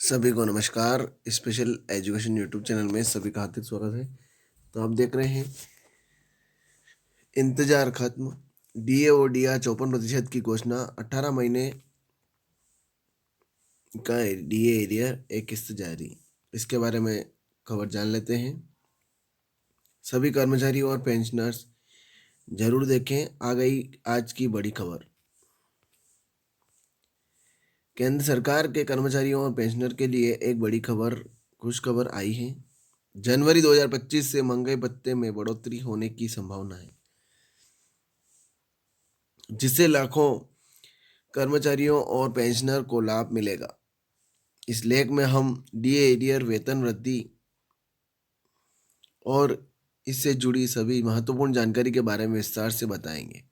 सभी को नमस्कार। स्पेशल एजुकेशन यूट्यूब चैनल में सभी का हार्दिक स्वागत है। तो आप देख रहे हैं इंतजार खत्म, डीए और डीआर 54% की घोषणा, 18 महीने का डीए एरियर एक किस्त जारी। इसके बारे में खबर जान लेते हैं। सभी कर्मचारी और पेंशनर्स जरूर देखें, आ गई आज की बड़ी खबर। केंद्र सरकार के कर्मचारियों और पेंशनर के लिए एक बड़ी खबर, खुश खबर आई है। जनवरी 2025 से महंगाई भत्ते में बढ़ोतरी होने की संभावना है, जिससे लाखों कर्मचारियों और पेंशनर को लाभ मिलेगा। इस लेख में हम डीए एरियर, वेतन वृद्धि और इससे जुड़ी सभी महत्वपूर्ण जानकारी के बारे में विस्तार से बताएंगे।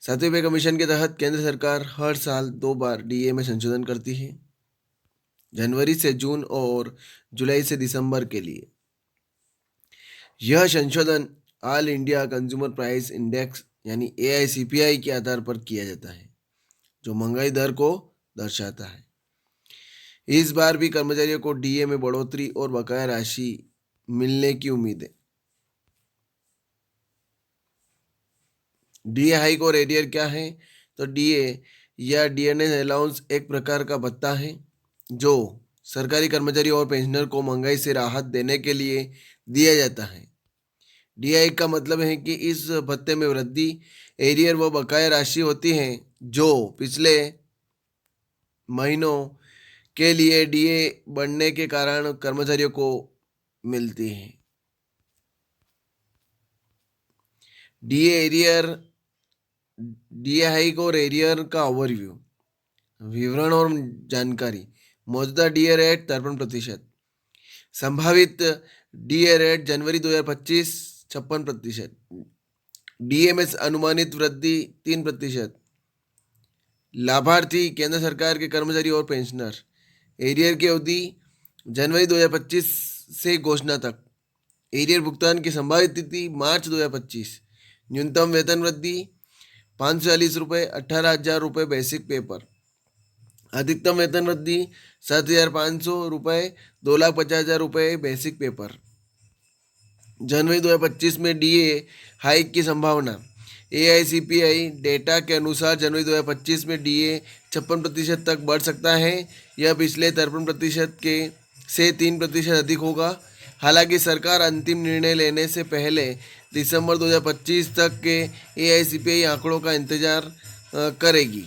7वें पे कमीशन के तहत केंद्र सरकार हर साल 2 बार डीए में संशोधन करती है, जनवरी से जून और जुलाई से दिसंबर के लिए। यह संशोधन all India consumer price index यानी एआईसीपीआई के आधार पर किया जाता है, जो महंगाई दर को दर्शाता है। इस बार भी कर्मचारियों को डीए में बढ़ोतरी और बकाया राशि मिलने की उम्मीद है। डीए हाइक और एरियर क्या है? तो डीए या डीएनएस अलाउंस एक प्रकार का भत्ता है जो सरकारी कर्मचारी और पेंशनर को महंगाई से राहत देने के लिए दिया जाता है। डीए हाइक का मतलब है कि इस भत्ते में वृद्धि, एरियर वो बकाया राशि होती है जो पिछले महीनों के लिए डीए बढ़ने के कारण कर्मचारियों को मिलती है। डीए एरियर, डीए हाइक और एरियर का ओवरव्यू, विवरण और जानकारी। मौजूदा डीए रेट 53%, संभावित डीए रेट जनवरी 2025 56%, डीए में अनुमानित वृद्धि 3%, लाभार्थी केंद्र सरकार के कर्मचारी और पेंशनर। एरियर की अवधि जनवरी 2025 से घोषणा तक, एरियर भुगतान की संभावित तिथि मार्च 2025। न्यूनतम वेतन वृद्धि 540 रुपये, 18,000 रुपये बेसिक पे पर। अधिकतम वेतन वृद्धि 7,500 रुपये, 2,50,000 रुपये बेसिक पे पर। जनवरी 2025 में डीए हाइक की संभावना। एआईसीपीआई डेटा के अनुसार जनवरी 2025 में डीए 56% तक बढ़ सकता है। यह पिछले 53% के से 3% अधिक होगा। हालांकि सरकार अंतिम निर्णय लेने से पहले दिसंबर 2025 तक के एआईसीपीआई आंकड़ों का इंतजार करेगी।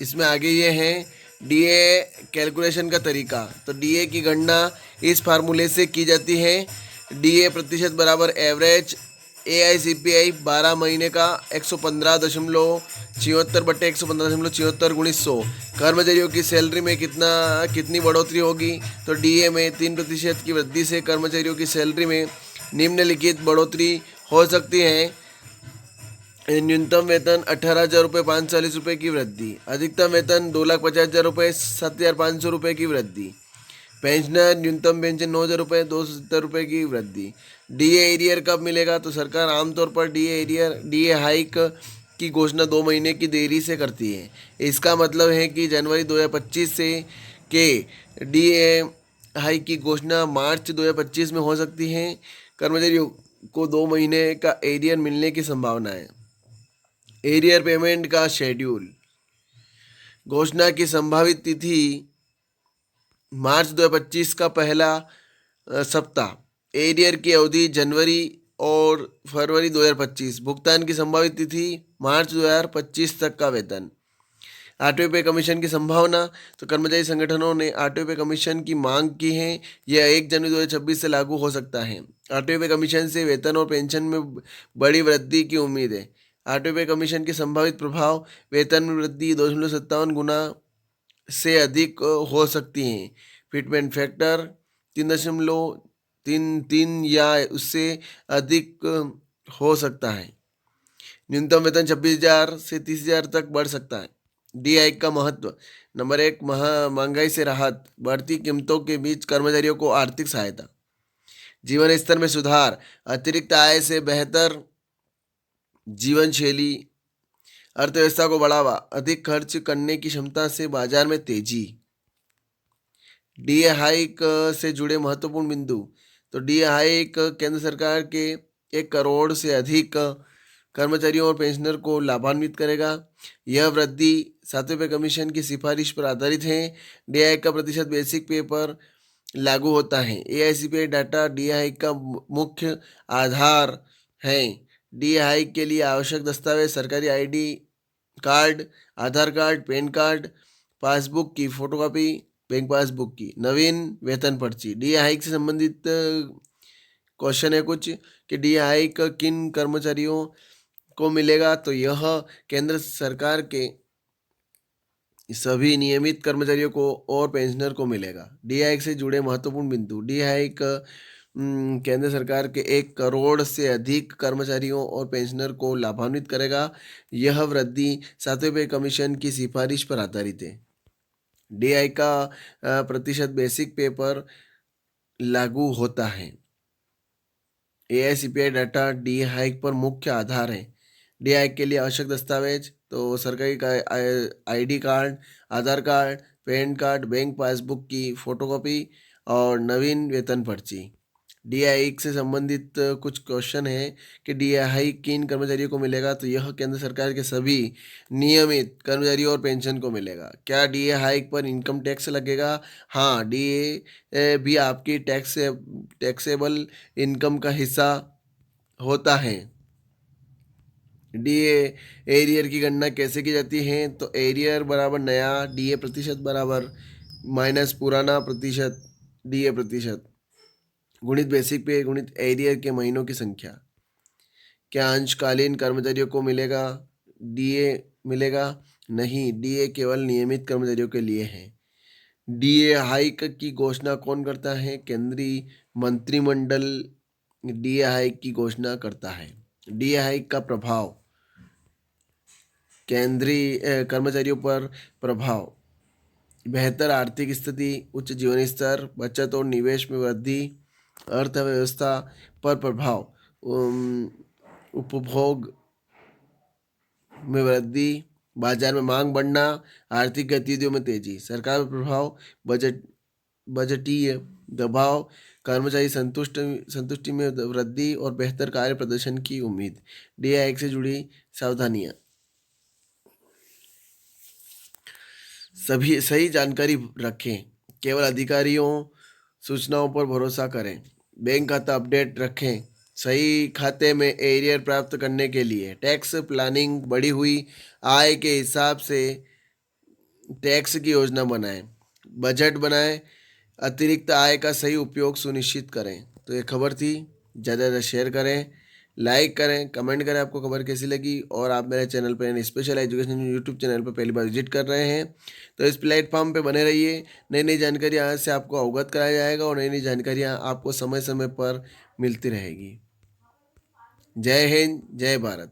इसमें आगे ये है डीए कैलकुलेशन का तरीका। तो डीए की गणना इस फार्मूले से की जाती है। डीए प्रतिशत बराबर एवरेज एआईसीपीआई 12 महीने का 115.76/115.76 गुणित 100। कर्मचारियों की सैलरी में कितनी बढ़ोतरी होगी? तो डीए में 3% की वृद्धि से कर्मचारियों की सैलरी में निम्नलिखित बढ़ोतरी हो सकती है। न्यूनतम वेतन 18,000 रुपये 540 रुपये की वृद्धि, अधिकतम वेतन 2,50,000 रुपये 7,500 रुपये की वृद्धि, पेंशनर न्यूनतम पेंशन 9,000 रुपये 270 रुपये की वृद्धि। डीए एरियर कब मिलेगा? तो सरकार आमतौर पर डीए हाइक की घोषणा 2 महीने की देरी से करती है। इसका मतलब है कि जनवरी 2025 से के डीए हाइक की घोषणा मार्च 2025 में हो सकती है। कर्मचारियों को 2 महीने का एरियर मिलने की संभावना है। एरियर पेमेंट का शेड्यूल, घोषणा की संभावित तिथि मार्च 2025 का पहला सप्ताह। एरियर की अवधि जनवरी और फरवरी 2025। भुगतान की संभावित तिथि मार्च 2025 तक का वेतन। 8वें पे कमीशन की संभावना। तो कर्मचारी संगठनों ने 8वें पे कमीशन की मांग की है। यह 1 जनवरी 2026 से लागू हो सकता है। 8वें पे कमीशन से वेतन और पेंशन में बड़ी वृद्धि की उम्मीद है। 8वें पे कमीशन के संभावित प्रभाव, वेतन में वृद्धि 2.57 गुना से अधिक हो सकती है। फिटमेंट फैक्टर 3.33 या उससे अधिक हो सकता है। न्यूनतम वेतन 26,000 से 30,000 तक बढ़ सकता है। डी हाइक का महत्व। नंबर 1, महंगाई से राहत, बढ़ती कीमतों के बीच कर्मचारियों को आर्थिक सहायता, जीवन स्तर में सुधार, अतिरिक्त आय से बेहतर जीवन शैली, अर्थव्यवस्था को बढ़ावा, अधिक खर्च करने की क्षमता से बाजार में तेजी। डीए हाइक से जुड़े महत्वपूर्ण बिंदु। तो डीए हाइक केंद्र सरकार के 1 करोड़ से अधिक कर्मचारियों और पेंशनर को लाभान्वित करेगा। यह वृद्धि 7वें कमीशन की सिफारिश पर आधारित है। डीए हाइक का प्रतिशत बेसिक पे पर लागू होता है। एआईसीपीआई डाटा डीए हाइक का मुख्य आधार है। डीए हाइक के लिए आवश्यक दस्तावेज सरकारी ID card, Aadhaar card, PAN card, passbook की फोटोकॉपी, बैंक पासबुक की, नवीन वेतन पर्ची। डी हाइक से संबंधित क्वेश्चन है कुछ कि डी हाइक किन कर्मचारियों को मिलेगा। तो यह केंद्र सरकार के सभी नियमित कर्मचारियों को और पेंशनर को मिलेगा। डी हाइक से जुड़े महत्वपूर्ण बिंदु। डी हाइक केंद्र सरकार के 1 करोड़ से अधिक कर्मचारियों और पेंशनर को लाभान्वित करेगा। यह वृद्धि 7वें कमीशन की सिफारिश पर आधारित है। डीआई का प्रतिशत बेसिक पे पर लागू होता है। एआईसीपीआई डाटा डी हाइक पर मुख्य आधार है। डी हाइक के लिए आवश्यक दस्तावेज तो सरकारी का ID card, Aadhaar card, PAN card, bank passbook की फोटोकॉपी और नवीन वेतन पर्ची। डी हाइक से संबंधित कुछ क्वेश्चन है कि डी हाइक किन कर्मचारियों को मिलेगा। तो यह केंद्र सरकार के सभी नियमित कर्मचारियों और पेंशन को मिलेगा। क्या डी हाइक पर इनकम टैक्स लगेगा? हाँ, डी भी आपकी टैक्सेबल इनकम का हिस्सा होता है। डीए एरियर की गणना कैसे की जाती है? तो एरियर बराबर नया डीए प्रतिशत बराबर माइनस पुराना प्रतिशत डीए प्रतिशत गुणित बेसिक पे गुणित एरियर के महीनों की संख्या। क्या अंशकालीन कर्मचारियों को मिलेगा डीए मिलेगा? नहीं, डीए केवल नियमित कर्मचारियों के लिए है। डीए हाइक की घोषणा कौन करता है? केंद्रीय मंत्रिमंडल डीए हाइक की घोषणा करता है। डीए हाइक का प्रभाव केंद्रीय कर्मचारियों पर प्रभाव। बेहतर आर्थिक स्थिति, उच्च जीवन स्तर, बचत और निवेश में वृद्धि, अर्थव्यवस्था पर प्रभाव, उपभोग में वृद्धि, बाजार में मांग बढ़ना, आर्थिक गतिविधियों में तेजी, सरकार पर प्रभाव, बजटीय दबाव, कर्मचारी संतुष्टि में वृद्धि और बेहतर कार्य प्रदर्शन की उम्मीद। डी हाइक से जुड़ी सावधानियां। सभी सही जानकारी रखें। केवल अधिकारियों सूचनाओं पर भरोसा करें। बैंक खाता अपडेट रखें। सही खाते में एरियर प्राप्त करने के लिए टैक्स प्लानिंग, बढ़ी हुई आय के हिसाब से टैक्स की योजना बनाएं, बजट बनाएं, अतिरिक्त आय का सही उपयोग सुनिश्चित करें। तो ये खबर थी। ज़्यादा ज़्यादा शेयर करें, लाइक करें, कमेंट करें आपको खबर कैसी लगी। और आप मेरे चैनल पर स्पेशल एजुकेशन यूट्यूब चैनल पर पहली बार विजिट कर रहे हैं तो इस प्लेटफॉर्म पे बने रहिए। नई नई जानकारी यहाँ से आपको अवगत कराया जाएगा और नई नई जानकारियाँ आपको समय समय पर मिलती रहेगी। जय हिंद, जय भारत।